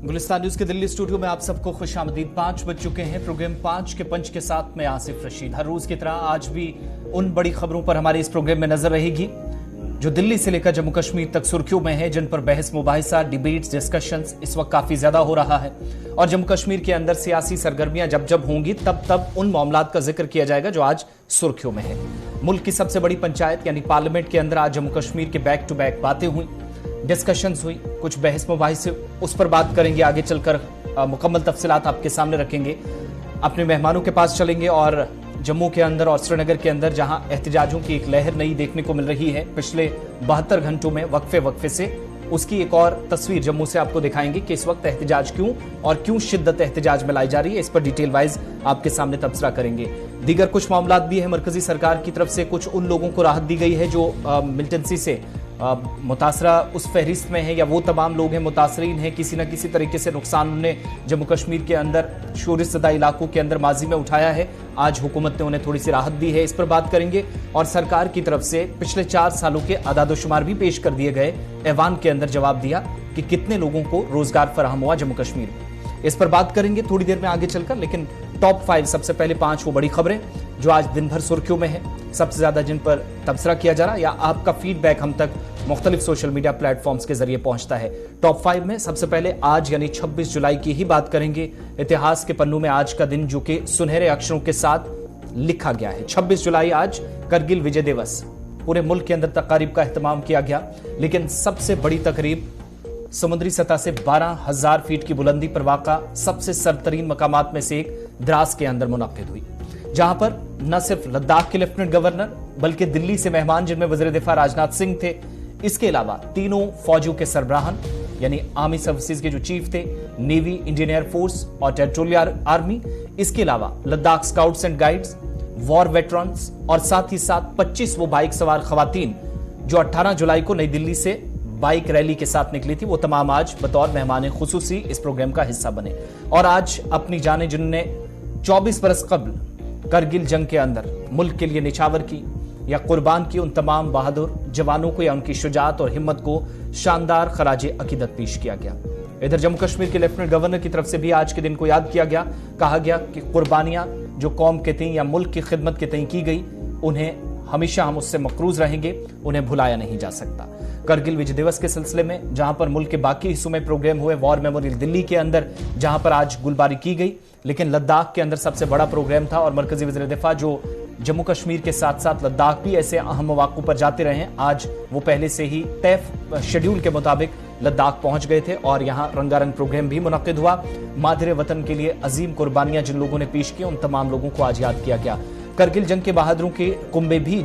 Gulistan news के Delhi studio में आप सबको खुशामदीद। 5 बज चुके हैं। प्रोग्राम 5 के पंच के साथ मैं आसिफ रशीद। हर रोज की तरह आज भी उन बड़ी खबरों पर हमारे इस प्रोग्राम में नजर रहेगी जो दिल्ली से लेकर जम्मू कश्मीर तक सुर्खियों में है, जिन पर बहस मुबाहिसा, डिबेट्स, डिस्कशंस इस वक्त काफी ज्यादा हो रहा है। और जम्मू कश्मीर के अंदर सियासी सरगर्मियां जब जब होंगी तब तब उन मामलात का जिक्र किया जाएगा जो आज सुर्खियों में है। मुल्क की सबसे बड़ी पंचायत यानी पार्लियामेंट के अंदर आज जम्मू कश्मीर के बैक टू बैक बातें हुई, डिस्कशंस हुई, कुछ बहस मुबाहिसे उस पर बात करेंगे। आगे चलकर मुकम्मल तफसीलात आपके सामने रखेंगे। अपने मेहमानों के पास चलेंगे और जम्मू के अंदर और श्रीनगर के अंदर जहां एहतजाजों की एक लहर नई देखने को मिल रही है पिछले 72 घंटों में वक्फे से, उसकी एक और तस्वीर जम्मू से आपको दिखाएंगे कि इस वक्त एहतजाज क्यों और क्यों शिद्दत एहतजाज में लाई जा रही है। इस पर डिटेल वाइज आपके सामने तबसरा करेंगे। दीगर कुछ मामलात भी है। मरकजी सरकार की तरफ से कुछ उन लोगों को राहत दी गई है जो मिलिटेंसी से मुतासरा उस फहरिस्त में है, या वो तमाम लोग हैं मुतासरीन हैं, किसी न किसी तरीके से नुकसान उन्हें जम्मू कश्मीर के अंदर शोरशदा इलाकों के अंदर माजी में उठाया है। आज हुकूमत ने उन्हें थोड़ी सी राहत दी है, इस पर बात करेंगे। और सरकार की तरफ से पिछले 4 सालों के आदादोशुमार भी पेश कर दिए गए। ऐवान के अंदर जवाब दिया कि कितने लोगों को रोजगार फराहम हुआ जम्मू कश्मीर में। इस पर बात करेंगे थोड़ी देर में आगे चलकर। लेकिन टॉप 5 सबसे पहले 5 वो बड़ी खबरें जो आज दिन भर सुर्खियों में है, सबसे ज्यादा जिन पर तबसरा किया जा रहा है या आपका फीडबैक हम तक मुख्तलिफ सोशल मीडिया प्लेटफॉर्म्स के जरिए पहुंचता है। टॉप 5 में सबसे पहले आज यानी 26 जुलाई की ही बात करेंगे। इतिहास के पन्नों में आज का दिन जो कि सुनहरे अक्षरों के साथ लिखा गया है। 26 जुलाई आज करगिल विजय दिवस। पूरे मुल्क के अंदर तकारीब का एहतमाम किया गया, लेकिन सबसे बड़ी तकरीब समुद्री सतह से 12,000 फीट की बुलंदी पर वाक़ा सबसे सरतरीन मकामात में से एक द्रास के अंदर मुनक्किद हुई, जहां पर न सिर्फ लद्दाख के लेफ्टिनेंट गवर्नर बल्कि दिल्ली से मेहमान जिनमें वज़ीर दिफा राजनाथ सिंह थे, इसके अलावा तीनों फौजों के सरबराहन यानी आर्मी सर्विसेज के जो चीफ थे, नेवी, इंडियन एयरफोर्स और टेरिटोरियल आर्मी, इसके अलावा Ladakh scouts and guides, war veterans और साथ ही साथ 25 वो बाइक सवार खवातीन जो 18 जुलाई को नई दिल्ली से बाइक रैली के साथ निकली थी, वो तमाम आज बतौर मेहमान खुसूसी इस प्रोग्राम का हिस्सा बने। और आज अपनी जाने जिन्होंने 24 बरस कबल करगिल जंग के अंदर मुल्क के लिए निछावर की या कुर्बान की, उन तमाम बहादुर जवानों को या उनकी शुजात और हिम्मत को शानदार खराजे अकीदत पेश किया गया। इधर जम्मू कश्मीर के लेफ्टिनेंट गवर्नर की तरफ से भी आज के दिन को याद किया गया। कहा गया कि कुर्बानियां जो कौम के तई या मुल्क की खिदमत के तई की गई, उन्हें हमेशा हम उससे मकरूज रहेंगे, उन्हें भुलाया नहीं जा सकता। करगिल विजय दिवस के सिलसिले में जहां पर मुल्क के बाकी हिस्सों में प्रोग्राम हुए, वॉर मेमोरियल दिल्ली के अंदर जहां पर आज गुलबारी की गई, लेकिन लद्दाख के अंदर सबसे बड़ा प्रोग्राम था। और मरकजी वज़ीर दिफा जो जम्मू कश्मीर के साथ साथ लद्दाख भी ऐसे अहम मौक़ों पर जाते रहे हैं, आज वो पहले से ही तय शेड्यूल के मुताबिक लद्दाख पहुंच गए थे और यहां रंगारंग प्रोग्राम भी मुनक्किद हुआ। मादरे वतन के लिए अजीम कुर्बानियां जिन लोगों ने पेश की, उन तमाम लोगों को आज याद किया गया। करगिल जंग के बहादुरों के कुंबे भी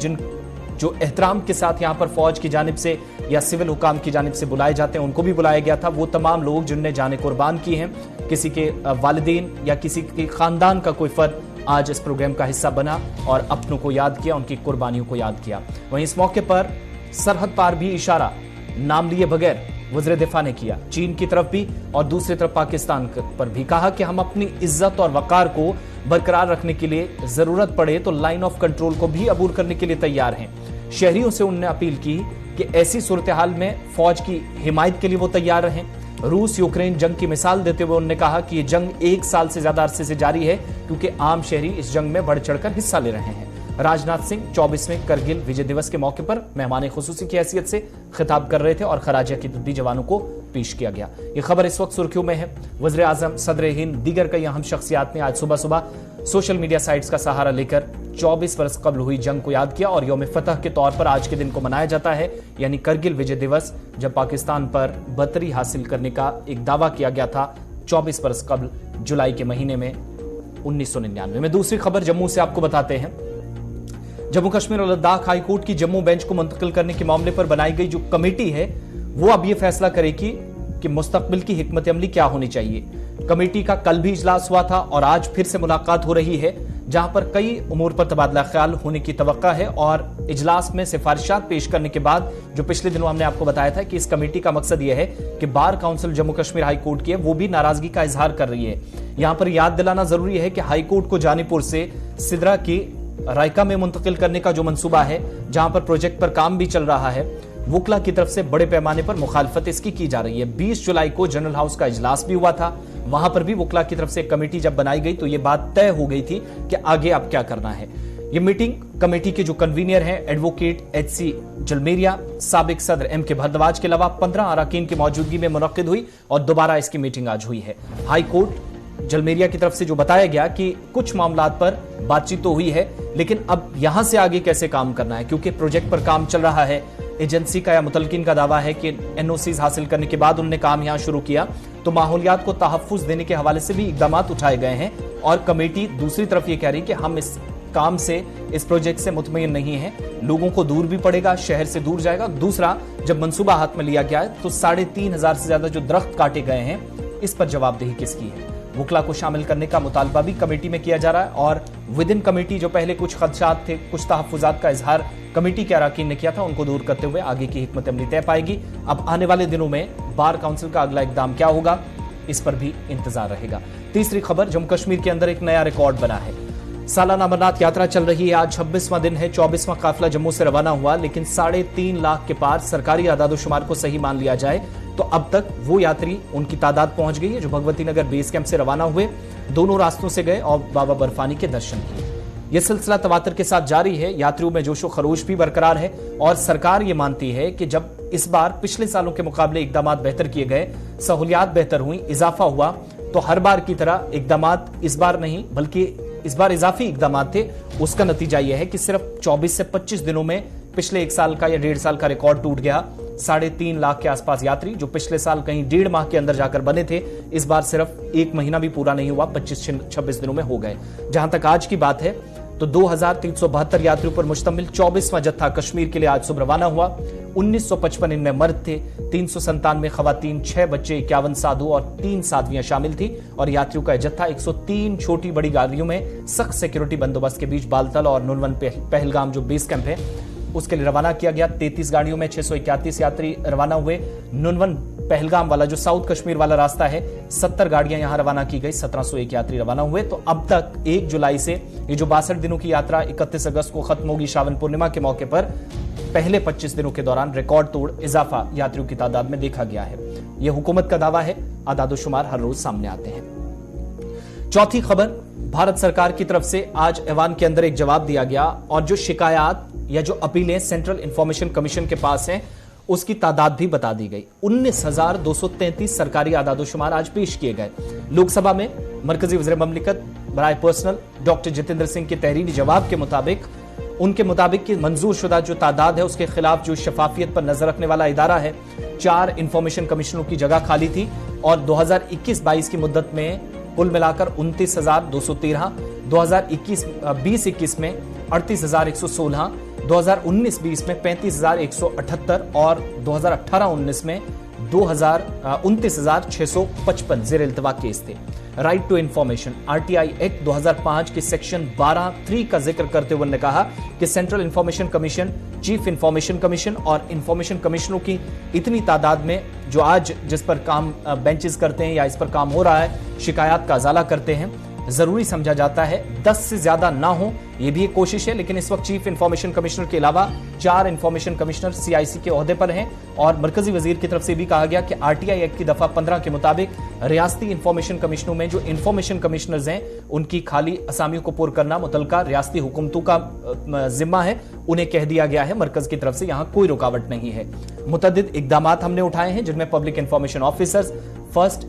जो एहतराम के साथ यहां पर फौज की जानिब से या सिविल हुकाम की जानिब से बुलाए जाते हैं, उनको भी बुलाया गया था। वो तमाम लोग जिनने जाने कुर्बान की हैं, किसी के वालिदैन या किसी के खानदान का कोई फर्द आज इस प्रोग्राम का हिस्सा बना और अपनों को याद किया, उनकी कुर्बानियों को याद किया। वहीं इस मौके पर सरहद पार भी इशारा नाम लिए बगैर वज़ीर दिफा ने किया, चीन की तरफ भी और दूसरी तरफ पाकिस्तान पर भी। कहा कि हम अपनी इज्जत और वकार को बरकरार रखने के लिए जरूरत पड़े तो लाइन ऑफ कंट्रोल को भी अबूर करने के लिए तैयार हैं। शहरियों से उन्होंने अपील की कि ऐसी सूरत हाल में फौज की हिमायत के लिए वो तैयार रहें। रूस यूक्रेन जंग की मिसाल देते हुए उन्होंने कहा कि ये जंग 1 साल से ज्यादा अरसे से जारी है, क्योंकि आम शहरी इस जंग में बढ़ चढ़कर हिस्सा ले रहे हैं। राजनाथ सिंह 24वें करगिल विजय दिवस के मौके पर मेहमान खुसूसी की हैसियत से खिताब कर रहे थे और खराज अकीदत जवानों को पेश किया गया। ये खबर इस वक्त सुर्खियों में है। वज़ीर आज़म, सदर हिंद, दीगर कई अहम शख्सियात ने आज सुबह सुबह सोशल मीडिया साइट्स का सहारा लेकर 24 बरस कबल हुई जंग को याद किया और यौम फतह के तौर पर आज के दिन को मनाया जाता है, यानी करगिल विजय दिवस, जब पाकिस्तान पर बर्तरी हासिल करने का एक दावा किया गया था 24 बरस कबल जुलाई के महीने में 1999 में। दूसरी खबर जम्मू से आपको बताते हैं। जम्मू कश्मीर और लद्दाख हाई कोर्ट की जम्मू बेंच को मुंतकिल करने के मामले पर बनाई गई जो कमेटी है, वो अब यह फैसला करेगी कि मुस्तकबिल की हिकमत अमली क्या होनी चाहिए। कमेटी का कल भी इजलास हुआ था और आज फिर से मुलाकात हो रही है, जहां पर कई उमूर पर तबादला ख्याल होने की तवक्का है। और इजलास में सिफारिशात पेश करने के बाद जो पिछले दिनों हमने आपको बताया था कि इस कमेटी का मकसद यह है कि bar council Jammu Kashmir high court की है, वो भी नाराजगी का इजहार कर रही है। यहां पर याद दिलाना जरूरी है कि हाई कोर्ट को जानीपुर से सिदरा की रायका में मुंतकिल करने का जो मंसूबा है, जहां पर प्रोजेक्ट पर काम भी चल रहा है, वोकला की तरफ से बड़े पैमाने पर मुखालफत इसकी की जा रही है। 20 जुलाई को जनरल हाउस का इजलास भी हुआ था, वहां पर भी वोकला की तरफ से कमेटी जब बनाई गई तो यह बात तय हो गई थी कि आगे अब क्या करना है। ये मीटिंग कमेटी के जो कन्वीनर हैं एडवोकेट एचसी जलमेरिया, साबिक सदर एमके भारद्वाज के अलावा 15 अरकान की मौजूदगी में मुनक्किद हुई और दोबारा इसकी मीटिंग आज हुई है। हाई कोर्ट जलमेरिया की तरफ से जो बताया गया कि कुछ मामलात पर बातचीत तो हुई है, लेकिन अब यहां से आगे कैसे काम करना है, क्योंकि प्रोजेक्ट पर काम चल रहा है। एजेंसी का या मुतलकिन का दावा है कि एनओसीज हासिल करने के बाद उन्होंने काम यहां शुरू किया, तो माहौलियात को तहफ्फुज देने के हवाले से भी इकदाम उठाए गए हैं। और कमेटी दूसरी तरफ यह कह रही कि हम इस काम से, इस प्रोजेक्ट से मुतमईन नहीं है, लोगों को दूर भी पड़ेगा, शहर से दूर जाएगा। दूसरा, जब मंसूबा हाथ में लिया गया है तो 3,500 से ज्यादा जो दरख्त काटे गए हैं, इस पर जवाबदेही किसकी है? वोकला को शामिल करने का मुतालबा भी कमेटी में किया जा रहा है और विद इन कमेटी जो पहले कुछ खदशात थे, कुछ तहफ्फुजात का इजहार कमेटी के अरकान ने किया था, उनको दूर करते हुए आगे की हिकमत अमली तय पाएगी। अब आने वाले दिनों में बार काउंसिल का अगला इकदाम क्या होगा, इस पर भी इंतजार रहेगा। तीसरी खबर, जम्मू कश्मीर के अंदर एक नया रिकॉर्ड बना है। सालाना अमरनाथ यात्रा चल रही है, आज 26वां दिन है। 24वां काफिला जम्मू से रवाना हुआ, लेकिन 3.5 लाख के पार सरकारी आदादोशुमार को सही मान लिया जाए तो अब तक वो यात्री, उनकी तादाद पहुंच गई है जो भगवती नगर बेस कैंप से रवाना हुए, दोनों रास्तों से गए और बाबा बर्फानी के दर्शन किए। यह सिलसिला तवातर के साथ जारी है, यात्रियों में जोशो खरोश भी बरकरार है और सरकार ये मानती है कि जब इस बार पिछले सालों के मुकाबले इकदाम बेहतर किए गए, सहूलियात बेहतर हुई, इजाफा हुआ, तो हर बार की तरह इकदाम इस बार नहीं बल्कि इस बार इजाफी इकदाम थे। उसका नतीजा यह है कि सिर्फ 24 से 25 दिनों में पिछले 1 साल का या 1.5 साल का रिकॉर्ड टूट गया। 3.5 लाख के आसपास यात्री जो पिछले साल कहीं 1.5 माह के अंदर जाकर बने थे, इस बार सिर्फ 1 महीना भी पूरा नहीं हुआ, 25-26 दिनों में हो गए। जहां तक आज की बात है तो 2,372 यात्रियों पर मुश्तमिल 24वां जत्था कश्मीर के लिए आज सुबह रवाना हुआ। 1955 इनमें मर्द थे, 397 खवातीन, 6 बच्चे, 51 साधु और 3 साध्वियां शामिल थी। और यात्रियों का जत्था 103 छोटी बड़ी गाड़ियों में सख्त सिक्योरिटी बंदोबस्त के बीच बालतल और नुनवन पहलगाम जो बेस कैंप है उसके लिए रवाना किया गया। 33 गाड़ियों में 631 यात्री रवाना हुए। नुनवन पहलगाम वाला जो साउथ कश्मीर वाला रास्ता है, 70 गाड़ियां यहां रवाना की गई, 1701 यात्री रवाना हुए। तो अब तक 1 जुलाई से ये जो 62 दिनों की यात्रा 31 अगस्त को खत्म होगी श्रावण पूर्णिमा के मौके पर, पहले 25 दिनों के दौरान रिकॉर्ड तोड़ इजाफा यात्रियों की तादाद में देखा गया है। यह हुकूमत का दावा है, आदादोशुमार हर रोज सामने आते हैं। चौथी खबर, भारत सरकार की तरफ से आज ऐवान के अंदर एक जवाब दिया गया और जो शिकायत या जो अपीलें सेंट्रल इंफॉर्मेशन कमीशन के पास हैं उसकी तादाद भी बता दी गई। 19,233 सरकारी आदादोशुमार आज पेश किए गए। लोकसभा में मरकजी वज़ीर ममलिकत बराए पर्सनल डॉक्टर जितेंद्र सिंह के तहरीरी जवाब के मुताबिक, उनके मुताबिक कि मंजूर शुदा जो तादाद है उसके खिलाफ जो शफाफियत पर नजर रखने वाला इदारा है, 4 इंफॉर्मेशन कमिश्नरों की जगह खाली थी और 2021-22 की मुद्दत में कुल मिलाकर 29,213, 2020-21 में 38,116, 2019-20 में 35,178 और 2018-19 में 29,655 जेर इल्तवा केस थे। Right to information RTI act 2005 के सेक्शन 12(3) का जिक्र करते हुए उन्होंने कहा कि central information commission, chief information commission और इंफॉर्मेशन कमिश्नरों की इतनी तादाद में जो आज जिस पर काम बेंचेस करते हैं या इस पर काम हो रहा है, शिकायत का अजाला करते हैं, जरूरी समझा जाता है 10 से ज्यादा ना हो, यह भी एक कोशिश है। लेकिन इस वक्त चीफ इंफॉर्मेशन कमिश्नर के अलावा 4 इंफॉर्मेशन कमिश्नर सीआईसी के ओहदे पर हैं और मरकजी वजीर की तरफ से भी कहा गया कि आरटीआई एक्ट की दफा 15 के मुताबिक रियासती इंफॉर्मेशन कमिश्नरों में जो इंफॉर्मेशन कमिश्नर्स हैं उनकी खाली असामियों को पुर करना मुतलका रियासती हुकूमतों का जिम्मा है, उन्हें कह दिया गया है। मरकज की तरफ से यहां कोई रुकावट नहीं है। मुतअद्दिद इकदाम हमने उठाए हैं जिनमें पब्लिक इंफॉर्मेशन ऑफिसर्स, फर्स्ट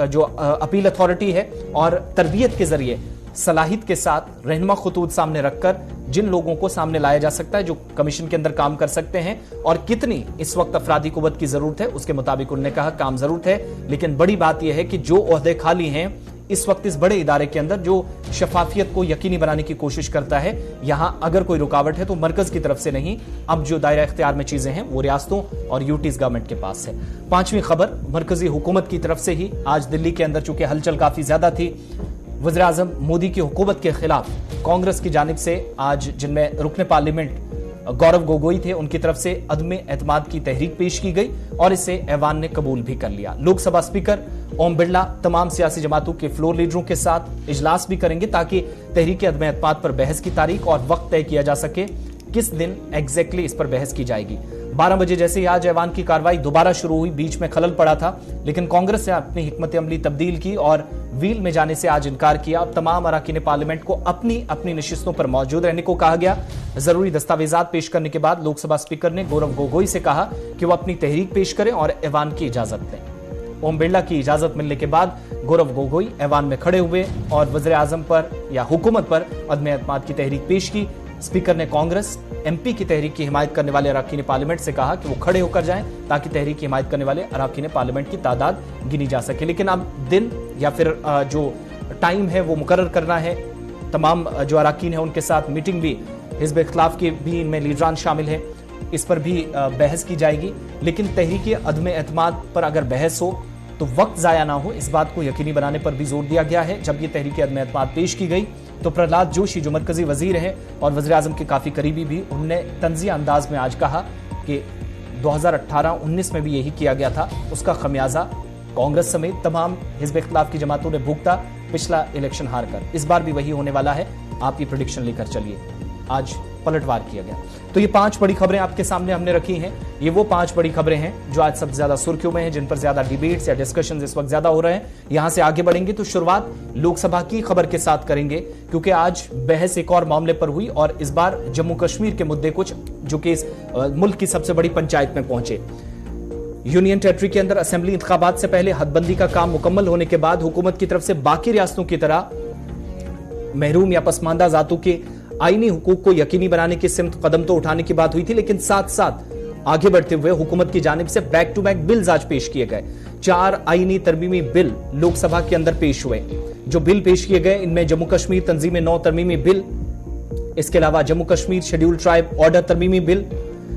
जो अपील अथॉरिटी है और तरबियत के जरिए सलाहियत के साथ रहनुमा खतूत सामने रखकर जिन लोगों को सामने लाया जा सकता है जो कमीशन के अंदर काम कर सकते हैं और कितनी इस वक्त अफरादी कुव्वत की जरूरत है उसके मुताबिक उन्होंने कहा काम जरूरत है। लेकिन बड़ी बात यह है कि जो ओहदे खाली हैं इस वक्त इस बड़े इदारे के अंदर जो शफाफियत को यकीनी बनाने की कोशिश करता है, यहां अगर कोई रुकावट है तो मरकज की तरफ से नहीं, अब जो दायरा इख्तियार में चीजें हैं वो रियासतों और यूटीज गवर्नमेंट के पास है। 5वीं खबर, मरकजी हुकूमत की तरफ से ही आज दिल्ली के अंदर चूंकि हलचल काफी ज्यादा थी, वज़ीर आज़म मोदी की हुकूमत के खिलाफ कांग्रेस की जानिब से आज जिनमें रुकने पार्लियामेंट गौरव गोगोई थे उनकी तरफ से अदम एतमाद की तहरीक पेश की गई और इसे ऐवान ने कबूल भी कर लिया। लोकसभा स्पीकर ओम बिरला तमाम सियासी जमातों के फ्लोर लीडरों के साथ इजलास भी करेंगे ताकि तहरीक अदम एतमाद पर बहस की तारीख और वक्त तय किया जा सके किस दिन एग्जैक्टली इस पर बहस की जाएगी। 12 बजे जैसे ही आज ऐवान की कार्रवाई दोबारा शुरू हुई, बीच में खलल पड़ा था, लेकिन कांग्रेस ने अपनी हिकमत अमली तब्दील की और व्हील में जाने से आज इनकार किया। अब तमाम अरकान पार्लियामेंट को अपनी अपनी नशिस्तों पर मौजूद रहने को कहा गया। जरूरी दस्तावेजात पेश करने के बाद लोकसभा स्पीकर ने गौरव गोगोई से कहा कि वो अपनी तहरीक पेश करें और ऐवान की इजाजत दें। ओम बिरला की इजाजत मिलने के बाद गौरव गोगोई ऐवान में खड़े हुए और वज़ीर आज़म पर या हुकूमत पर अदम एतमाद की तहरीक पेश की। स्पीकर ने कांग्रेस एमपी की तहरीक की हिमायत करने वाले अरकान पार्लियामेंट से कहा कि वो खड़े होकर जाएं ताकि तहरीक की हिमायत करने वाले अरकान पार्लियामेंट की तादाद गिनी जा सके। लेकिन अब दिन या फिर जो टाइम है वो मुकर्रर करना है। तमाम जो अरकान है उनके साथ मीटिंग भी, हिज़्ब इख्तिलाफ के भी इनमें लीडरान शामिल है, इस पर भी बहस की जाएगी। लेकिन तहरीक अदम एतमाद पर अगर बहस हो तो वक्त जाया ना हो, इस बात को यकीनी बनाने पर भी जोर दिया गया है। जब ये तहरीक अदम एतमाद पेश की गई तो प्रहलाद जोशी जो मरकजी वजीर हैं और वज़ीर आज़म के काफ़ी करीबी भी, उनने तंज़िया अंदाज में आज कहा कि 2018-19 में भी यही किया गया था, उसका खमियाजा कांग्रेस समेत तमाम हिज़्ब इख्तिलाफ की जमातों ने भुगता पिछला इलेक्शन हार कर। इस बार भी वही होने वाला है। आप ये प्रेडिक्शन लेकर चलिए। आज पलटवार किया गया। तो ये 5 बड़ी खबरें आपके सामने हमने रखी हैं। ये वो 5 बड़ी खबरें हैं जो आज सबसे ज्यादा सुर्खियों में हैं, जिन पर ज्यादा डिबेट्स या डिस्कशंस इस वक्त ज्यादा हो रहे हैं। यहां से आगे बढ़ेंगे तो शुरुआत लोकसभा की खबर के साथ करेंगे, क्योंकि आज बहस एक और मामले पर हुई और इस बार जम्मू कश्मीर के मुद्दे कुछ जो कि इस मुल्क की सबसे बड़ी पंचायत में पहुंचे। यूनियन टेरिटरी के अंदर असेंबली इंतखाबात से पहले हदबंदी का काम मुकम्मल होने के बाद हुकूमत की तरफ से बाकी रियासतों की तरह महरूम या पसमानदा जातों के आईनी हुकूक को यकीनी बनाने की सिमत कदम तो उठाने की बात हुई थी, लेकिन साथ साथ आगे बढ़ते हुए हुकूमत की जानिब से बैक टू बैक बिल्स आज पेश किए गए। 4 आईनी तरमीमी बिल लोकसभा के अंदर पेश हुए। जो बिल पेश किए गए इनमें जम्मू कश्मीर तंजीम 9 तरमीमी बिल, इसके अलावा Jammu Kashmir schedule tribe order तरमीमी bill,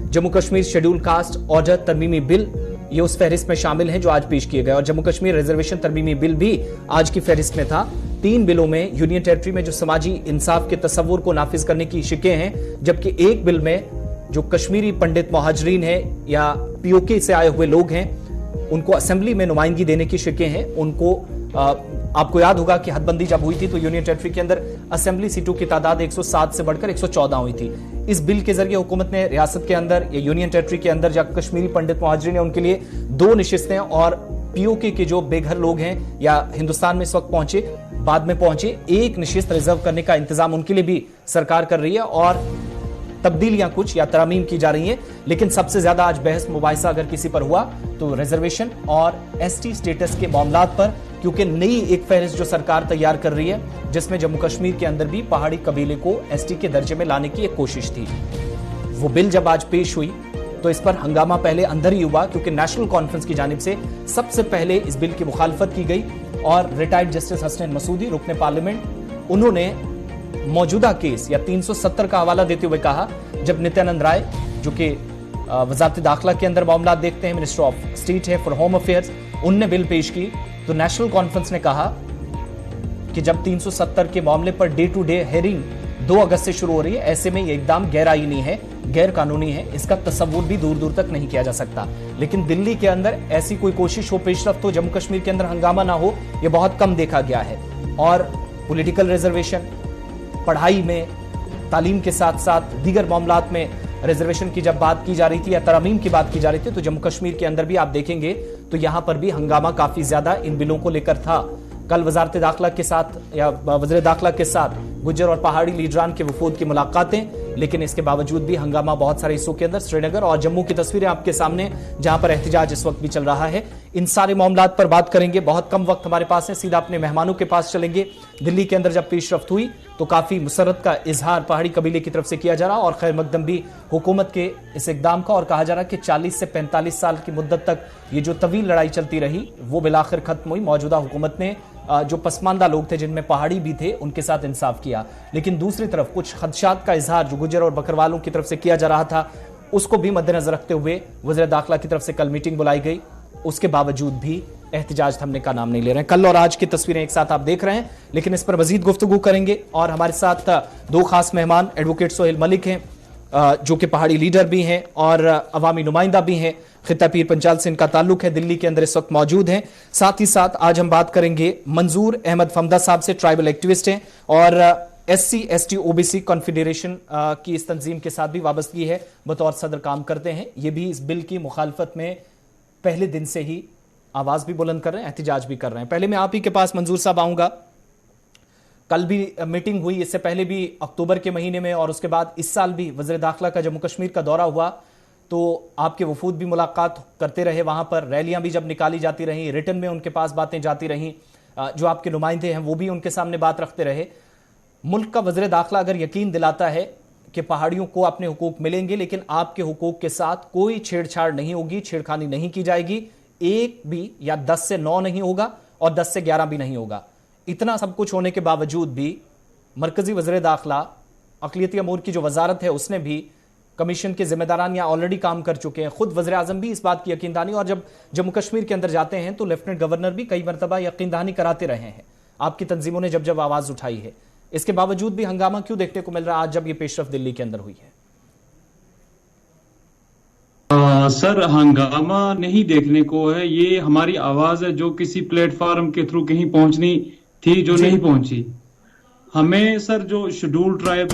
Jammu Kashmir schedule caste order तरमीमी बिल, ये उस फहरिस्त में शामिल हैं जो आज पेश किए गए। और जम्मू कश्मीर रिजर्वेशन तरमीमी बिल भी आज की फहरिस्त में था। 3 बिलों में यूनियन टेरिटरी में जो समाजी इंसाफ के तस्वुर को नाफिज करने की शिकें हैं, जबकि एक बिल में जो कश्मीरी पंडित मुहाजिरीन हैं या पीओके से आए हुए लोग हैं उनको असेंबली में नुमाइंदगी देने की शिकें हैं। उनको आपको याद होगा कि हदबंदी जब हुई थी तो यूनियन टेरिटरी के अंदर असेंबली सीटों की तादाद 107 से बढ़कर 114 हुई थी। इस बिल के जरिए हुकूमत ने रियासत के अंदर या यूनियन टेरिटरी के अंदर जब कश्मीरी पंडित मुहाजिरीन हैं उनके लिए 2 नशिस्तें और पीओके के जो बेघर लोग हैं या हिंदुस्तान में इस वक्त पहुंचे, बाद में पहुंचे, 1 नशिस्त रिजर्व करने का इंतजाम उनके लिए भी सरकार कर रही है और तब्दीलियां कुछ या तरमीम की जा रही हैं। लेकिन सबसे ज्यादा आज बहस मुबाहिसा अगर किसी पर हुआ तो रिजर्वेशन और एसटी स्टेटस के मामलात पर, क्योंकि नई एक फहरिस्त जो सरकार तैयार कर रही है जिसमें जम्मू कश्मीर के अंदर भी पहाड़ी कबीले को एसटी के दर्जे में लाने की एक कोशिश थी। वो बिल जब आज पेश हुई तो इस पर हंगामा पहले अंदर ही हुआ, क्योंकि नेशनल कॉन्फ्रेंस की जानिब से सबसे पहले इस बिल की मुखालफत की गई और रिटायर्ड जस्टिस हसनैन मसूदी रुकने पार्लियामेंट, उन्होंने मौजूदा केस या 370 का हवाला देते हुए कहा, जब नित्यानंद राय जो कि वजारत दाखिला के अंदर मामला देखते हैं, मिनिस्टर ऑफ स्टेट है फॉर होम अफेयर्स, उनने बिल पेश की तो नेशनल कॉन्फ्रेंस ने कहा कि जब 370 के मामले पर डे टू डे हेयरिंग 2 अगस्त से शुरू हो रही है, ऐसे में ये एकदम गैर आईनी है, गैर कानूनी है, इसका तस्वुर भी दूर दूर तक नहीं किया जा सकता। लेकिन दिल्ली के अंदर ऐसी कोई कोशिश हो, पेशरफ्त हो, जम्मू कश्मीर के अंदर हंगामा ना हो, यह बहुत कम देखा गया है। और पॉलिटिकल रिजर्वेशन, पढ़ाई में, तालीम के साथ साथ दीगर मामलात में रिजर्वेशन की जब बात की जा रही थी या तरमीम की बात की जा रही थी तो जम्मू कश्मीर के अंदर भी आप देखेंगे तो यहां पर भी हंगामा काफी ज्यादा इन बिलों को लेकर था। कल वजारत दाखिला के साथ या वज़ीर दाखिला के साथ गुज्जर और पहाड़ी लीडरान के वफूद की मुलाकातें, लेकिन इसके बावजूद भी हंगामा बहुत सारे हिस्सों के अंदर, श्रीनगर और जम्मू की तस्वीरें आपके सामने जहां पर एहतिजाज इस वक्त भी चल रहा है। इन सारे मामलात पर बात करेंगे, बहुत कम वक्त हमारे पास है, सीधा अपने मेहमानों के पास चलेंगे। दिल्ली के अंदर जब पेशरफ्त हुई तो काफी मुसरत का इजहार पहाड़ी कबीले की तरफ से किया जा रहा और खैर मकदम भी हुकूमत के इस इकदाम का, और कहा जा रहा कि 40 से 45 साल की मुद्दत तक ये जो तवील लड़ाई चलती रही वो बिलाखिर खत्म हुई। मौजूदा हुकूमत ने जो पसमानदा लोग थे जिनमें पहाड़ी भी थे उनके साथ इंसाफ किया, लेकिन दूसरी तरफ कुछ खदशात का इजहार जो गुज्जर और बकरवालों की तरफ से किया जा रहा था उसको भी मद्देनजर रखते हुए वज़ीर दाखिला की तरफ से कल मीटिंग बुलाई गई। उसके बावजूद भी एहतिजाज थमने का नाम नहीं ले रहे हैं। कल और आज की तस्वीरें एक साथ आप देख रहे हैं, लेकिन इस पर मजीद गुफ्तगू करेंगे और हमारे साथ 2 खास मेहमान एडवोकेट सोहेल मलिक हैं जो कि पहाड़ी लीडर भी हैं और अवामी नुमाइंदा भी हैं, खित्ता पीर पंचाल से इनका ताल्लुक है, दिल्ली के अंदर इस वक्त मौजूद हैं। साथ ही साथ आज हम बात करेंगे मंजूर अहमद फमदा साहब से, ट्राइबल एक्टिविस्ट हैं और SC ST OBC कॉन्फेडरेशन की इस तंजीम के साथ भी वाबस्तगी है, बतौर सदर काम करते हैं। ये भी इस बिल की मुखालफत में पहले दिन से ही आवाज भी बुलंद कर रहे हैं, एहतिजाज भी कर रहे हैं। पहले मैं आप ही के पास मंजूर साहब आऊंगा। कल भी मीटिंग हुई, इससे पहले भी अक्टूबर के महीने में, और उसके बाद इस साल भी वज़ीर दाखिला का जम्मू कश्मीर का दौरा हुआ तो आपके वफूद भी मुलाकात करते रहे, वहां पर रैलियां भी जब निकाली जाती रहीं, रिटर्न में उनके पास बातें जाती रहीं, जो आपके नुमाइंदे हैं वो भी उनके सामने बात रखते रहे। मुल्क का वज़ीर दाखिला अगर यकीन दिलाता है कि पहाड़ियों को अपने हुकूक मिलेंगे, लेकिन आपके हुकूक के साथ कोई छेड़छाड़ नहीं होगी, छेड़खानी नहीं की जाएगी, एक भी या 10 से 9 नहीं होगा और 10 से 11 भी नहीं होगा। इतना सब कुछ होने के बावजूद भी मरकजी वज़ीर दाखिला अक़लियती अमूर की जो वजारत है उसने भी कमीशन के जिम्मेदारान यहाँ ऑलरेडी काम कर चुके हैं। खुद वज़ीर आज़म भी इस बात की यकीनदानी, और जब जम्मू कश्मीर के अंदर जाते हैं तो लेफ्टिनेंट गवर्नर भी कई मरतबा यकीनदानी कराते रहे हैं। आपकी तंजीमों ने जब जब आवाज उठाई है, इसके बावजूद भी हंगामा क्यों देखने को मिल रहा है आज जब ये पेशरफ दिल्ली के अंदर हुई है? सर, हंगामा नहीं देखने को है, ये हमारी आवाज है जो किसी प्लेटफॉर्म के थ्रू कहीं पहुंचनी थी, जो नहीं पहुंची। हमें सर जो शेड्यूल ट्राइब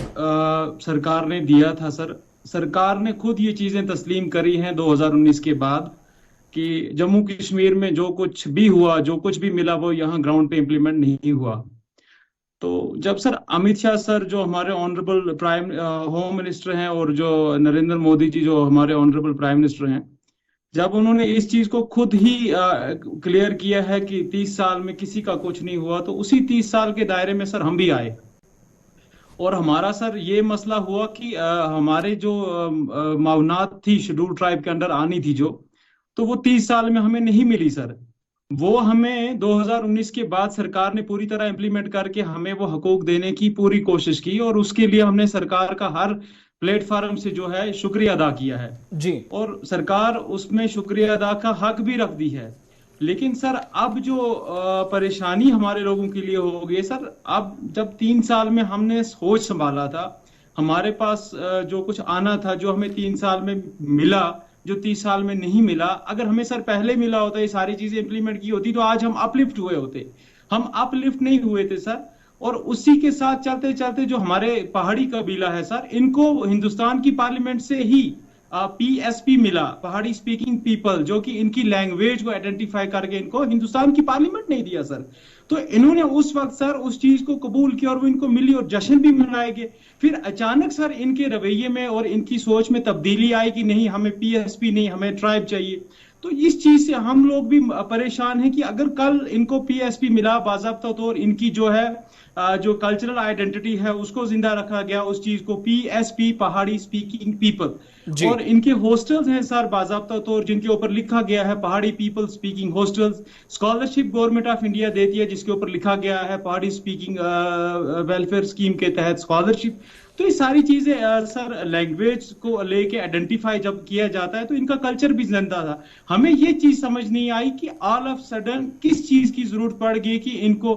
सरकार ने दिया था, सर सरकार ने खुद ये चीजें तस्लीम करी हैं 2019 के बाद कि जम्मू कश्मीर में जो कुछ भी हुआ, जो कुछ भी मिला, वो यहाँ ग्राउंड पे इम्प्लीमेंट नहीं हुआ। तो जब सर अमित शाह सर जो हमारे ऑनरेबल प्राइम होम मिनिस्टर हैं और जो नरेंद्र मोदी जी जो हमारे ऑनरेबल प्राइम मिनिस्टर हैं, जब उन्होंने इस चीज को खुद ही क्लियर किया है कि 30 साल में किसी का कुछ नहीं हुआ, तो उसी 30 साल के दायरे में सर हम भी आए। और हमारा सर ये मसला हुआ कि हमारे जो मावनात थी शेड्यूल ट्राइब के अंडर आनी थी जो, तो वो 30 साल में हमें नहीं मिली सर। वो हमें 2019 के बाद सरकार ने पूरी तरह इंप्लीमेंट करके हमें वो हकूक देने की पूरी कोशिश की, और उसके लिए हमने सरकार का हर प्लेटफॉर्म से जो है शुक्रिया अदा किया है जी, और सरकार उसमें शुक्रिया अदा का हक भी रख दी है। लेकिन सर अब जो परेशानी हमारे लोगों के लिए हो गई सर, अब जब 3 साल में हमने सोच संभाला था, हमारे पास जो कुछ आना था, जो हमें 3 साल में मिला, जो 30 साल में नहीं मिला, अगर हमें सर पहले मिला होता, ये सारी चीजें इंप्लीमेंट की होती, तो आज हम अपलिफ्ट हुए होते। हम अपलिफ्ट नहीं हुए थे सर। और उसी के साथ चलते चलते जो हमारे पहाड़ी कबीला है सर, इनको हिंदुस्तान की पार्लियामेंट से ही PSP मिला, पहाड़ी स्पीकिंग पीपल, जो कि इनकी लैंग्वेज को आइडेंटिफाई करके इनको हिंदुस्तान की पार्लियामेंट नहीं दिया सर। तो इन्होंने उस वक्त सर उस चीज को कबूल किया और वो इनको मिली और जश्न भी मनाए गए। फिर अचानक सर इनके रवैये में और इनकी सोच में तब्दीली आई कि नहीं, हमें PSP नहीं, हमें ट्राइब चाहिए। तो इस चीज से हम लोग भी परेशान हैं कि अगर कल इनको PSP मिला बाज़ाब्ता तौर, इनकी जो है जो कल्चरल आइडेंटिटी है उसको जिंदा रखा गया, उस चीज को PSP पहाड़ी स्पीकिंग पीपल, और इनके हॉस्टल्स हैं सर बाज़ाब्ता तौर जिनके ऊपर लिखा गया है पहाड़ी people speaking hostels. Scholarship government of India देती है जिसके ऊपर लिखा गया है पहाड़ी स्पीकिंग वेलफेयर स्कीम के तहत स्कॉलरशिप। तो ये सारी चीजें सर लैंग्वेज को लेके आइडेंटिफाई जब किया जाता है तो इनका कल्चर भी जिंदा था। हमें ये चीज समझ नहीं आई कि ऑल ऑफ सडन किस चीज की जरूरत पड़ गई कि इनको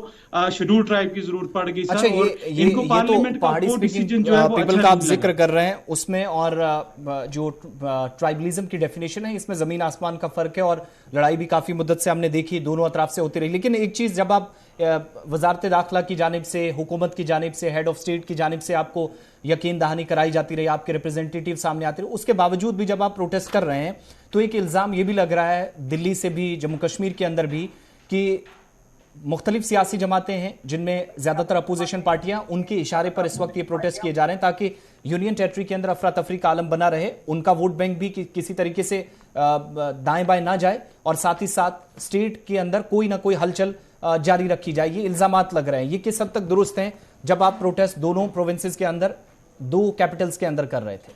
शेड्यूल ट्राइब की जरूरत पड़ गई सर। अच्छा, और इनको पार्लियामेंट का वो डिसीजन जो है वो पीपल का आप जिक्र कर रहे हैं उसमें, और जो ट्राइबलिज्म की डेफिनेशन है इसमें जमीन आसमान का फर्क है, और लड़ाई भी काफी मुद्दत से हमने देखी, दोनों अतराफ से होती रही। लेकिन एक चीज, जब आप वजारत दाखिला की जानिब से, हुकूमत की जानिब से, हेड ऑफ स्टेट की जानिब से आपको यकीन दहानी कराई जाती रही, आपके रिप्रेजेंटेटिव सामने आते रहे, उसके बावजूद भी जब आप प्रोटेस्ट कर रहे हैं तो एक इल्ज़ाम ये भी लग रहा है दिल्ली से भी, जम्मू कश्मीर के अंदर भी, कि मुख्तलिफ सियासी जमातें हैं जिनमें ज्यादातर अपोजिशन पार्टियां, उनके इशारे पर इस वक्त ये प्रोटेस्ट किए जा रहे हैं ताकि यूनियन टेरिटरी के अंदर अफरा तफरी का आलम बना रहे, उनका वोट बैंक भी किसी तरीके से दाएं बाएं ना जाए, और साथ ही साथ स्टेट के अंदर कोई ना कोई हलचल जारी रखी जाए। ये इल्जामात लग रहे हैं, ये किस हद तक दुरुस्त हैं जब आप प्रोटेस्ट दोनों प्रोविंसेस के अंदर, 2 कैपिटल्स के अंदर कर रहे थे?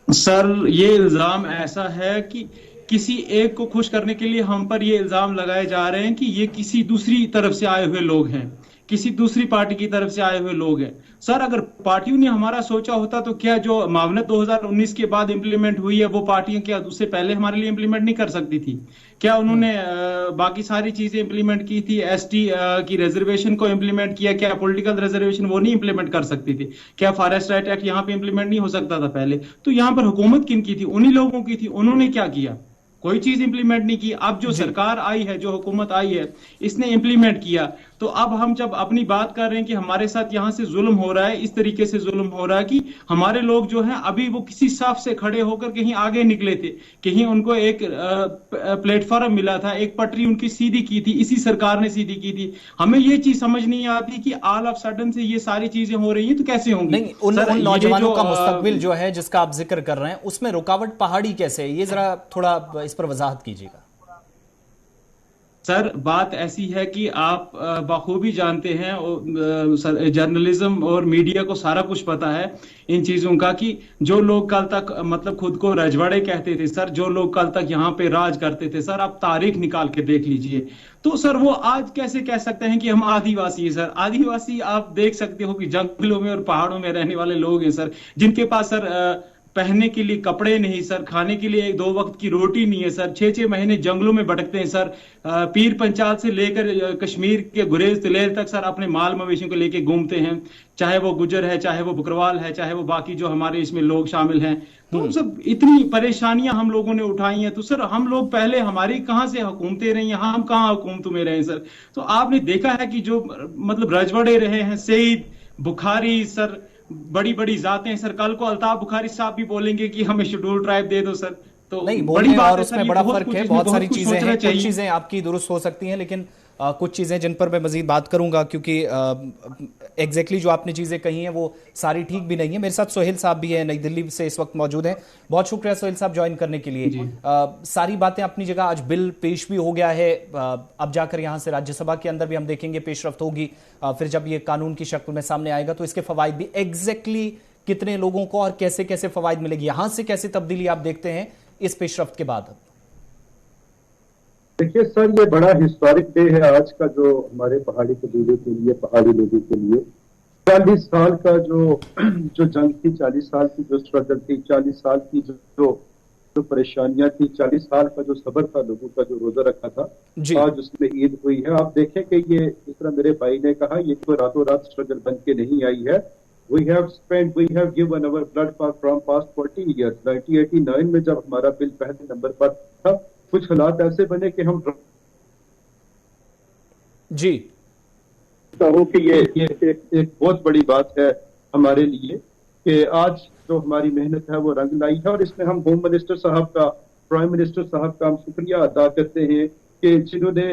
सर ये इल्जाम ऐसा है कि किसी एक को खुश करने के लिए हम पर ये इल्जाम लगाए जा रहे हैं कि ये किसी दूसरी तरफ से आए हुए लोग हैं, किसी दूसरी पार्टी की तरफ से आए हुए लोग हैं। सर अगर पार्टियों ने हमारा सोचा होता तो क्या जो मावनत 2019 के बाद इंप्लीमेंट हुई है वो पार्टियां क्या उससे पहले हमारे लिए इंप्लीमेंट नहीं कर सकती थी? क्या उन्होंने बाकी सारी चीजें इंप्लीमेंट की थी? ST की रिजर्वेशन को इंप्लीमेंट किया, क्या पॉलिटिकल रिजर्वेशन वो नहीं इंप्लीमेंट कर सकती थी? क्या फॉरेस्ट राइट एक्ट यहाँ पे इंप्लीमेंट नहीं हो सकता था पहले? तो यहाँ पर हुकूमत किन की थी? उन्हीं लोगों की थी। उन्होंने क्या किया? कोई चीज इंप्लीमेंट नहीं की। अब जो सरकार आई है, जो हुकूमत आई है, इसने इंप्लीमेंट किया। तो अब हम जब अपनी बात कर रहे हैं कि हमारे साथ यहाँ से जुल्म हो रहा है, इस तरीके से जुल्म हो रहा है कि हमारे लोग जो हैं अभी वो किसी साफ से खड़े होकर कहीं आगे निकले थे, कहीं उनको एक प्लेटफॉर्म मिला था, एक पटरी उनकी सीधी की थी, इसी सरकार ने सीधी की थी। हमें ये चीज समझ नहीं आती कि ऑल ऑफ सडन से ये सारी चीजें हो रही हैं तो कैसे होंगी। नहीं, उन नौजवानों का मुस्तकबिल जो है जिसका आप जिक्र कर रहे हैं, उसमें रुकावट पहाड़ी कैसे है, ये जरा थोड़ा इस पर वजाहत कीजिएगा। सर बात ऐसी है कि आप बखूबी जानते हैं, जर्नलिज्म और मीडिया को सारा कुछ पता है इन चीजों का, कि जो लोग कल तक मतलब खुद को रजवाड़े कहते थे सर, जो लोग कल तक यहाँ पे राज करते थे सर, आप तारीख निकाल के देख लीजिए। तो सर वो आज कैसे कह सकते हैं कि हम आदिवासी हैं सर? आदिवासी आप देख सकते हो कि जंगलों में और पहाड़ों में रहने वाले लोग हैं सर, जिनके पास सर पहनने के लिए कपड़े नहीं सर, खाने के लिए एक दो वक्त की रोटी नहीं है सर, 6-6 महीने जंगलों में भटकते हैं सर। पीर पंचाल से लेकर कश्मीर के गुरेज तिलेर तक सर अपने माल मवेशियों को लेके घूमते हैं, चाहे वो गुजर है, चाहे वो बकरवाल है, चाहे वो बाकी जो हमारे इसमें लोग शामिल हैं। तो सब इतनी परेशानियां हम लोगों ने उठाई हैं, तो सर हम लोग पहले हमारी कहाँ से हुकूमतें रही हैं, हम कहाँ हुकूमतों में रहे सर? तो आपने देखा है कि जो मतलब रजवाड़े रहे हैं, सईद बुखारी सर, बड़ी बड़ी जातें सर, कल को अल्ताफ बुखारी साहब भी बोलेंगे कि हमें शेड्यूल ट्राइब दे दो सर। तो नहीं, बड़ी बोलने बात और है सर, उसमें ये बड़ा बहुत फर्क कुछ है, इसमें बहुत सारी कुछ चीजें सोचना हैं, कुछ चाहिए। चीजें आपकी दुरुस्त हो सकती हैं, लेकिन कुछ चीजें जिन पर मैं मजीद बात करूंगा, क्योंकि एग्जैक्टली जो आपने चीजें कही हैं वो सारी ठीक भी नहीं है। मेरे साथ सोहेल साहब भी हैं, नई दिल्ली से इस वक्त मौजूद हैं। बहुत शुक्रिया सोहेल साहब ज्वाइन करने के लिए। सारी बातें अपनी जगह, आज बिल पेश भी हो गया है, अब जाकर यहाँ से राज्यसभा के अंदर भी हम देखेंगे पेशरफ्त होगी, फिर जब ये कानून की शक्ल में सामने आएगा तो इसके फवाइद भी एग्जैक्टली कितने लोगों को और कैसे कैसे फवाइद मिलेगी, यहां से कैसे तब्दीली आप देखते हैं इस पेशरफ्त के बाद? देखिए सर, ये बड़ा हिस्टोरिक डे है आज का, जो हमारे पहाड़ी कबीले के लिए, पहाड़ी लोगों के लिए 40 साल का जो जंग थी, 40 साल की जो स्ट्रगल थी, 40 साल की जो परेशानियां थी, 40 साल का जो सब्र था, लोगों का जो रोजा रखा था, आज उसमें ईद हुई है। आप देखें कि ये, जिस तरह मेरे भाई ने कहा, ये तो रातों रात स्ट्रगल बन के नहीं आई है। We have given our blood from past 40 years। 1989 में जब हमारा बिल पहले नंबर पर था, कुछ हालात ऐसे बने कि हम जी हूँ कि ये एक बहुत बड़ी बात है हमारे लिए कि आज जो हमारी मेहनत है वो रंग लाई है। और इसमें हम होम मिनिस्टर साहब का, प्राइम मिनिस्टर साहब का हम शुक्रिया अदा करते हैं कि जिन्होंने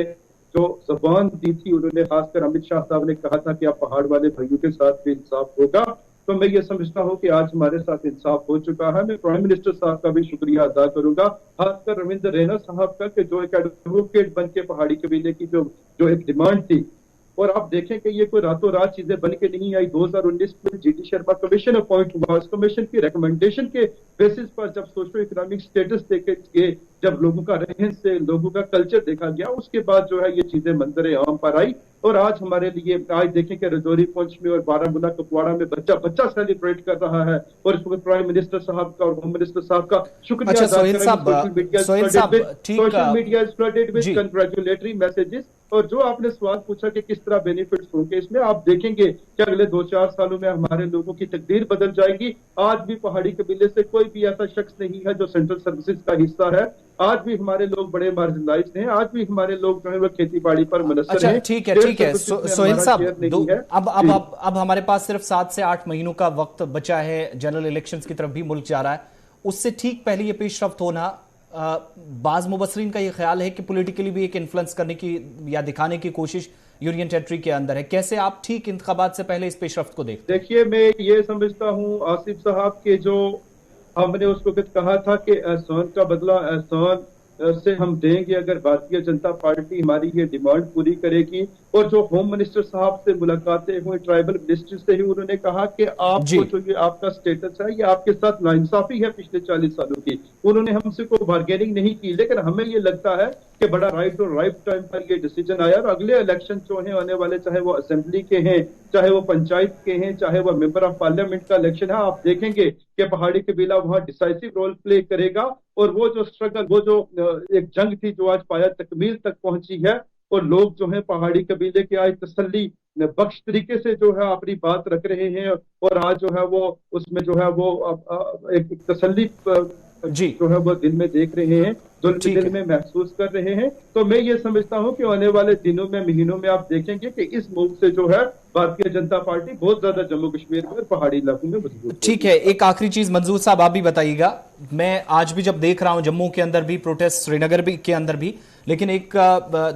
जो जबान दी थी, उन्होंने, खासकर अमित शाह साहब ने कहा था कि आप पहाड़ वाले भाइयों के साथ भी इंसाफ होगा। तो मैं ये समझता हूँ कि आज हमारे साथ इंसाफ हो चुका है। मैं प्राइम मिनिस्टर साहब का भी शुक्रिया अदा करूंगा, खासकर रविंद्र रैना साहब का, कि जो एक एडवोकेट बन के पहाड़ी कबीले की जो एक डिमांड थी, और आप देखें कि ये कोई रातों रात चीजें बन के नहीं आई। 2019 में जीटी शर्मा कमीशन अपॉइंट हुआ, उस कमीशन की रिकमेंडेशन के बेसिस पर जब सोशो इकोनॉमिक स्टेटस देखे गए, जब लोगों का रहन से, लोगों का कल्चर देखा गया, उसके बाद जो है ये चीजें मंजर आम पर आई। और आज हमारे लिए, आज देखें कि रजौरी पुंछ में और बारामूला कुपवाड़ा में बच्चा सेलिब्रेट कर रहा है, और इसको प्राइम मिनिस्टर साहब का और होम मिनिस्टर साहब का शुक्रिया। अच्छा social media is flooded with congratulatory messages. और जो आपने सवाल पूछा कि किस तरह बेनिफिट्स होंगे, इसमें आप देखेंगे कि अगले 2-4 सालों में हमारे लोगों की तकदीर बदल जाएगी। आज भी पहाड़ी कबीले से कोई भी ऐसा शख्स नहीं है जो सेंट्रल सर्विसेज का हिस्सा है। आज भी हमारे लोग बड़े मार्जिनलाइज्ड हैं, आज भी हमारे लोग जो है वो खेती बाड़ी पर मुनस्सर हैं। ठीक है सोहेल साहब, अब हमारे पास सिर्फ 7 से 8 महीनों का वक्त बचा है, जनरल इलेक्शंस की तरफ भी मुल्क जा रहा है। उससे ठीक पहले ये पेशरफ्त होना, बाज मुबसरीन का ये ख्याल है कि पॉलिटिकली भी एक इन्फ्लुएंस करने की या दिखाने की कोशिश यूनियन टेरिटरी के अंदर है। कैसे आप ठीक इंतखाबात से पहले इस पेशरफ्त को देखते हैं? देखिए, मैं ये समझता हूँ आसिफ साहब के, जो हमने उस वक्त कहा था कि एहसान का बदला एहसान से हम देंगे अगर भारतीय जनता पार्टी हमारी ये डिमांड पूरी करेगी। और जो होम मिनिस्टर साहब से मुलाकातें हुई, ट्राइबल मिनिस्टर से ही, उन्होंने कहा कि आपको जो ये आपका स्टेटस है, ये आपके साथ नाइंसाफी है पिछले 40 सालों की। उन्होंने हमसे कोई बार्गेनिंग नहीं की, लेकिन हमें ये लगता है कि बड़ा राइट और राइट टाइम पर ये डिसीजन आया। और अगले इलेक्शन जो है आने वाले, चाहे वो असेंबली के हैं, चाहे वो पंचायत के हैं, चाहे वो मेंबर ऑफ पार्लियामेंट का इलेक्शन है, आप देखेंगे कि पहाड़ी कबीला वहां डिसाइसिव रोल प्ले करेगा। और वो जो स्ट्रगल, वो जो एक जंग थी जो आज पाया तकमील तक पहुंची है, और लोग जो है पहाड़ी कबीले के आज तसल्ली बख्श तरीके से जो है अपनी बात रख रहे हैं, और आज जो है वो उसमें जो है वो एक तसल्ली जी जो है वो दिल में देख रहे हैं, जो ठीक दिल है। में महसूस कर रहे हैं। तो मैं ये समझता हूँ कि आने वाले दिनों में, महीनों में आप देखेंगे कि इस मूव से जो है भारतीय जनता पार्टी बहुत ज्यादा जम्मू कश्मीर में और पहाड़ी इलाकों में मजबूत ठीक होगी। है, एक आखिरी चीज मंजूर साहब आप भी बताइएगा। मैं आज भी जब देख रहा हूं जम्मू के अंदर भी प्रोटेस्ट, श्रीनगर भी के अंदर भी, लेकिन एक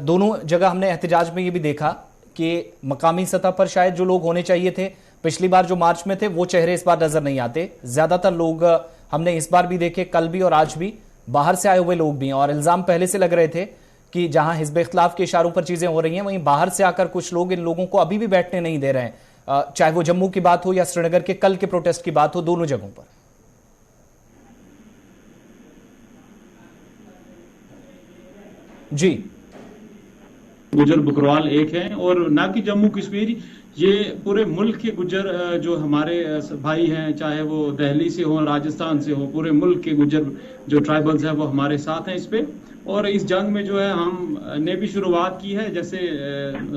दोनों जगह हमने एहतजाज में ये भी देखा कि मकामी सतह पर शायद जो लोग होने चाहिए थे पिछली बार जो मार्च में थे वो चेहरे इस बार नजर नहीं आते। ज्यादातर लोग हमने इस बार भी देखे, कल भी और आज भी बाहर से आए हुए लोग भी हैं। और इल्जाम पहले से लग रहे थे कि जहां हिजब इख्तिलाफ के इशारों पर चीजें हो रही हैं, वहीं बाहर से आकर कुछ लोग इन लोगों को अभी भी बैठने नहीं दे रहे हैं, चाहे वो जम्मू की बात हो या श्रीनगर के कल के प्रोटेस्ट की बात हो, दोनों जगहों पर। जी गुजर बकरवाल एक हैं, और ना कि जम्मू कश्मीर, ये पूरे मुल्क के गुजर जो हमारे भाई हैं, चाहे वो दिल्ली से हो, राजस्थान से हो, पूरे मुल्क के गुजर जो ट्राइबल्स हैं वो हमारे साथ हैं इस पे। और इस जंग में जो है हम ने भी शुरुआत की है, जैसे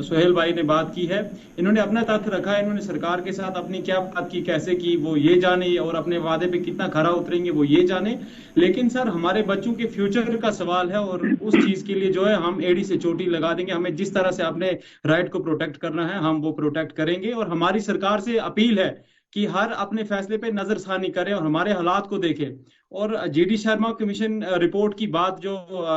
सुहेल भाई ने बात की है, इन्होंने अपना तथ्य रखा है, इन्होंने सरकार के साथ अपनी क्या बात की, कैसे की, वो ये जाने, और अपने वादे पे कितना खरा उतरेंगे वो ये जाने। लेकिन सर हमारे बच्चों के फ्यूचर का सवाल है, और उस चीज के लिए जो है हम एड़ी से चोटी लगा देंगे। हमें जिस तरह से अपने राइट को प्रोटेक्ट करना है हम वो प्रोटेक्ट करेंगे। और हमारी सरकार से अपील है कि हर अपने फैसले पे नजरसानी करे और हमारे हालात को देखे। और जीडी शर्मा कमीशन रिपोर्ट की बात जो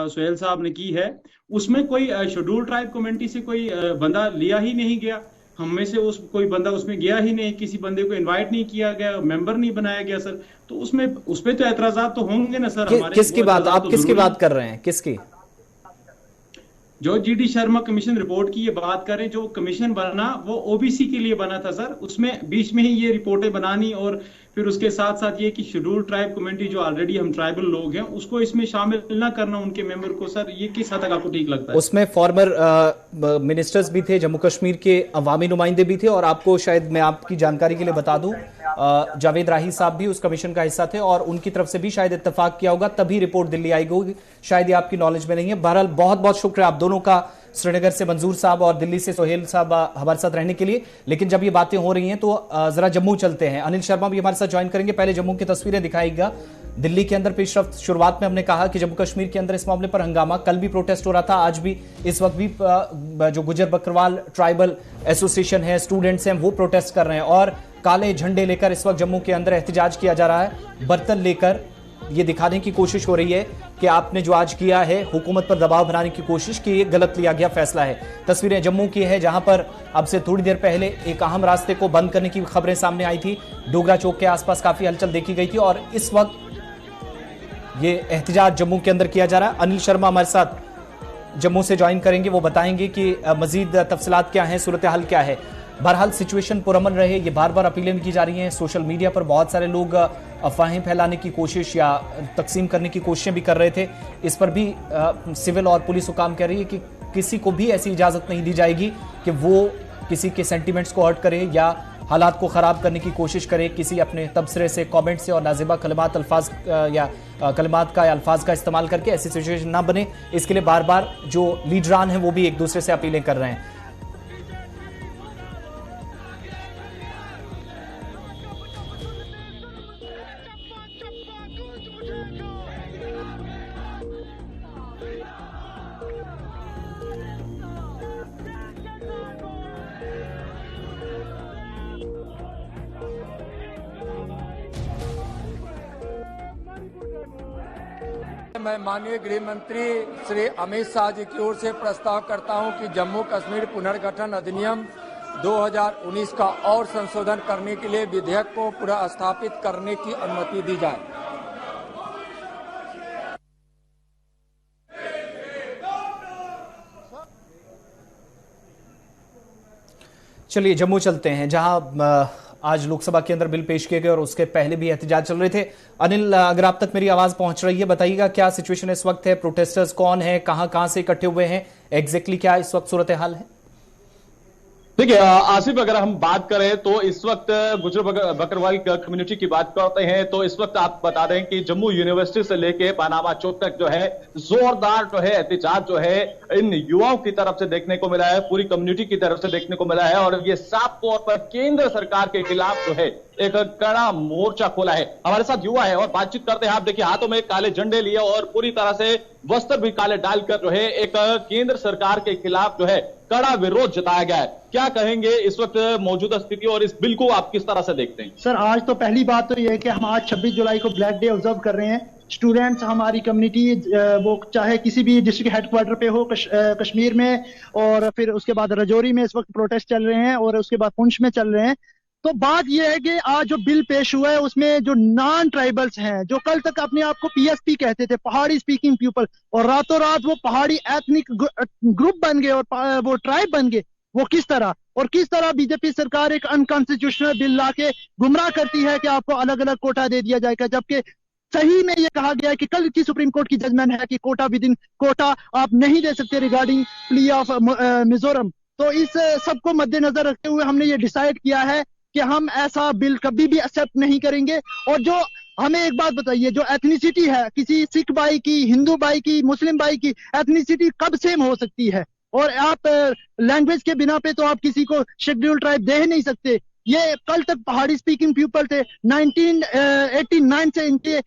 सुहेल साहब ने की है, उसमें कोई शेड्यूल ट्राइब कम्युनिटी से कोई बंदा लिया ही नहीं गया। हम में से उस कोई बंदा उसमें गया ही नहीं, किसी बंदे को इनवाइट नहीं किया गया, मेंबर नहीं बनाया गया सर। तो उसमें उस पे तो एतराजात तो होंगे ना सर हमारे। किसकी बात आप किसकी बात कर रहे हैं, किसकी? जो जीडी शर्मा कमीशन रिपोर्ट की ये बात करें, जो कमीशन बना वो ओबीसी के लिए बना था सर। उसमें बीच में ही ये रिपोर्टें बनानी, और फिर उसके साथ साथ ये कि शेड्यूल ट्राइब कम्युनिटी जो ऑलरेडी हम ट्राइबल लोग हैं उसको इसमें शामिल ना करना, उनके मेंबर को, सर ये किस हद तक आपको ठीक लगता है? उसमें फॉर्मर मिनिस्टर्स भी थे, जम्मू कश्मीर के अवामी नुमाइंदे भी थे, और आपको शायद मैं आपकी जानकारी के लिए बता दूं, जावेद राही साहब भी उस कमीशन का हिस्सा थे, और उनकी तरफ से भी शायद इत्तेफाक किया होगा, तभी रिपोर्ट दिल्ली आई होगी। शायद ये आपकी नॉलेज में नहीं है। बहरहाल बहुत बहुत शुक्रिया आप दोनों का, श्रीनगर से मंजूर साहब और दिल्ली से सुहेल साहब, हमारे साथ रहने के लिए। लेकिन जब ये बातें हो रही हैं तो जरा जम्मू चलते हैं। अनिल शर्मा भी हमारे साथ ज्वाइन करेंगे। पहले जम्मू की तस्वीरें दिखाएगा। दिल्ली के अंदर पेशरफ्त, शुरुआत में हमने कहा कि जम्मू कश्मीर के अंदर इस मामले पर हंगामा, कल भी प्रोटेस्ट हो रहा था, आज भी, इस वक्त भी जो गुजर बकरवाल ट्राइबल एसोसिएशन है, स्टूडेंट्स हैं, वो प्रोटेस्ट कर रहे हैं। और काले झंडे लेकर इस वक्त जम्मू के अंदर एहतजाज किया जा रहा है। बर्तन लेकर ये दिखाने की कोशिश हो रही है कि आपने जो आज किया है, हुकूमत पर दबाव बनाने की कोशिश की, ये गलत लिया गया फैसला है। तस्वीरें जम्मू की है, जहां पर अब से थोड़ी देर पहले एक अहम रास्ते को बंद करने की खबरें सामने आई थी। डोगरा चौक के आसपास काफी हलचल देखी गई थी, और इस वक्त ये एहतजाज जम्मू के अंदर किया जा रहा है। अनिल शर्मा हमारे साथ जम्मू से ज्वाइन करेंगे, वो बताएंगे कि मजीद तफसीलात क्या है, सूरत हाल क्या है। बहरहाल सिचुएशन पुरअमन रहे, ये बार बार अपीलें की जा रही हैं। सोशल मीडिया पर बहुत सारे लोग अफवाहें फैलाने की कोशिश या तकसीम करने की कोशिशें भी कर रहे थे। इस पर भी सिविल और पुलिस हुकाम कह रही है कि किसी को भी ऐसी इजाज़त नहीं दी जाएगी कि वो किसी के सेंटिमेंट्स को हर्ट करे या हालात को ख़राब करने की कोशिश करे, किसी अपने तबसरे से, कमेंट से और नाजिबा कलिमात अल्फाज या कलिमात का या अल्फाज का इस्तेमाल करके ऐसी सिचुएशन ना बने। इसके लिए बार बार जो लीडरान हैं वो भी एक दूसरे से अपीलें कर रहे हैं। मैं माननीय गृह मंत्री श्री अमित शाह जी की ओर से प्रस्ताव करता हूं कि जम्मू कश्मीर पुनर्गठन अधिनियम 2019 का और संशोधन करने के लिए विधेयक को पुनः स्थापित करने की अनुमति दी जाए। चलिए जम्मू चलते हैं, जहां आज लोकसभा के अंदर बिल पेश किए गए और उसके पहले भी एहतजाज चल रहे थे। अनिल, अगर आप तक मेरी आवाज पहुंच रही है, बताइएगा क्या सिचुएशन इस वक्त है, प्रोटेस्टर्स कौन है, कहां कहां से इकट्ठे हुए हैं, एग्जैक्टली क्या इस वक्त सूरत हाल है? देखिए आसिफ, अगर हम बात करें तो इस वक्त गुजर बकरवाल कम्युनिटी की बात करते हैं तो इस वक्त आप बता दें कि जम्मू यूनिवर्सिटी से लेके पनामा चौक तक जो है जोरदार जो है एहतजाज जो है इन युवाओं की तरफ से देखने को मिला है, पूरी कम्युनिटी की तरफ से देखने को मिला है। और ये साफ तौर पर केंद्र सरकार के खिलाफ जो है एक कड़ा मोर्चा खोला है। हमारे साथ युवा है और बातचीत करते हैं। आप देखिए हाथों में काले झंडे लिए और पूरी तरह से वस्त्र भी काले डालकर जो है एक केंद्र सरकार के खिलाफ जो है कड़ा विरोध जताया गया है। क्या कहेंगे इस वक्त मौजूदा स्थिति और इस बिल को आप किस तरह से देखते हैं? सर, आज तो पहली बात तो यह है कि हम आज 26 जुलाई को ब्लैक डे ऑब्जर्व कर रहे हैं। स्टूडेंट्स, हमारी कम्युनिटी, वो चाहे किसी भी डिस्ट्रिक्ट हेडक्वार्टर पे हो, कश्मीर में, और फिर उसके बाद रजौरी में इस वक्त प्रोटेस्ट चल रहे हैं और उसके बाद पुंछ में चल रहे हैं। तो बात यह है कि आज जो बिल पेश हुआ है उसमें जो नॉन ट्राइबल्स हैं, जो कल तक अपने आप को पीएसपी कहते थे, पहाड़ी स्पीकिंग पीपल, और रातों रात वो पहाड़ी एथनिक ग्रुप बन गए और वो ट्राइब बन गए, वो किस तरह बीजेपी सरकार एक अनकॉन्स्टिट्यूशनल बिल लाके गुमराह करती है कि आपको अलग अलग कोटा दे दिया जाएगा, जबकि सही में यह कहा गया है कि कल की सुप्रीम कोर्ट की जजमेंट है कि कोटा विद इन कोटा आप नहीं दे सकते रिगार्डिंग प्ली ऑफ मिजोरम। तो इस सबको मद्देनजर रखते हुए हमने ये डिसाइड किया है कि हम ऐसा बिल कभी भी एक्सेप्ट नहीं करेंगे। और जो हमें एक बात बताइए, जो एथनिसिटी है किसी सिख भाई की, हिंदू भाई की, मुस्लिम भाई की, एथनिसिटी कब सेम हो सकती है? और आप लैंग्वेज के बिना पे तो आप किसी को शेड्यूल ट्राइब दे ही नहीं सकते। ये कल तक पहाड़ी स्पीकिंग पीपल थे, 1989 से इनके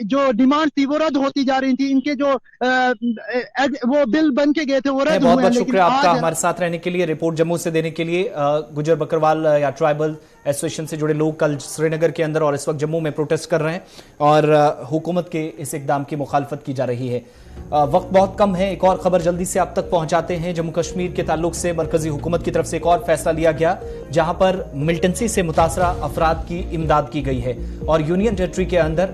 जो डिमांड थी वो रद्द होती जा रही थी। इनके जो वो बिल बन के गए थे वो रद्द हुए। बहुत बहुत शुक्रिया आपका हमारे साथ रहने के लिए, रिपोर्ट जम्मू से देने के लिए। गुजर बकरवाल या ट्राइबल एसोसिएशन से जुड़े लोग कल श्रीनगर के अंदर और इस वक्त जम्मू में प्रोटेस्ट कर रहे हैं और हुकूमत के इस इकदाम की मुखालफत की जा रही है। वक्त बहुत कम है, एक और खबर जल्दी से आप तक पहुंचाते हैं। जम्मू कश्मीर के ताल्लुक से मरकजी हुकूमत की तरफ से एक और फैसला लिया गया जहां पर मिलिटेंसी से मुतासरा अफराद की इमदाद की गई है और यूनियन टेरिटरी के अंदर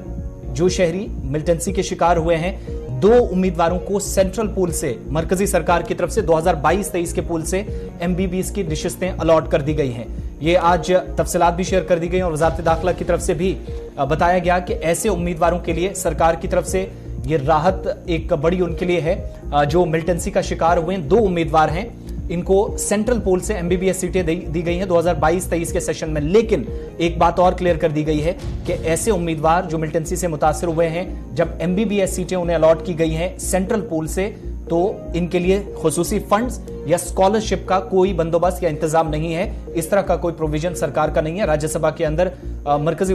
जो शहरी मिलिटेंसी के शिकार हुए हैं, 2 उम्मीदवारों को सेंट्रल पूल से मरकजी सरकार की तरफ से 2022-23 के पूल से एमबीबीएस की नशिस्तें अलॉट कर दी गई हैं। ये आज तफसीलात भी शेयर कर दी गई और वजारत दाखिला की तरफ से भी बताया गया कि ऐसे उम्मीदवारों के लिए सरकार की तरफ से ये राहत एक बड़ी उनके लिए है जो मिलिटेंसी का शिकार हुए हैं। 2 उम्मीदवार हैं, इनको सेंट्रल पूल से एमबीबीएस सीटें दी गई हैं 2022-23 के सेशन में। लेकिन एक बात और क्लियर कर दी गई है कि ऐसे उम्मीदवार जो मिलिटेंसी से मुतासर हुए हैं, जब एमबीबीएस सीटें उन्हें अलॉट की गई हैं सेंट्रल पूल से, तो इनके लिए खुसूसी फंड्स या स्कॉलरशिप का कोई बंदोबस्त या इंतजाम नहीं है। इस तरह का कोई प्रोविजन सरकार का नहीं है। राज्यसभा के अंदर मरकजी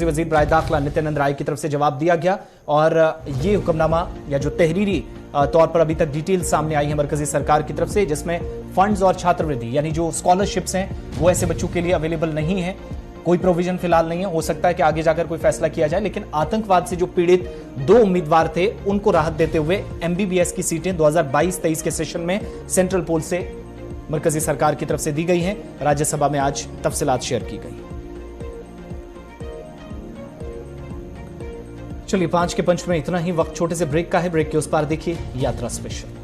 वजीर बराए दाखिला नित्यानंद राय की तरफ से जवाब दिया गया और ये हुक्मनामा या जो तहरीरी तौर पर अभी तक डिटेल सामने आई है मरकजी सरकार की तरफ से, जिसमें फंड्स और छात्रवृत्ति यानी जो स्कॉलरशिप्स हैं वो ऐसे बच्चों के लिए अवेलेबल नहीं है। कोई प्रोविजन फिलहाल नहीं है। हो सकता है कि आगे जाकर कोई फैसला किया जाए, लेकिन आतंकवाद से जो पीड़ित 2 उम्मीदवार थे उनको राहत देते हुए एमबीबीएस की सीटें 2022-23 के सेशन में सेंट्रल पूल से मरकजी सरकार की तरफ से दी गई हैं। राज्यसभा में आज तफसीलात शेयर की गई। चलिए 5 के पंच में इतना ही। वक्त छोटे से ब्रेक का है। ब्रेक के उस पार देखिए यात्रा स्पेशल।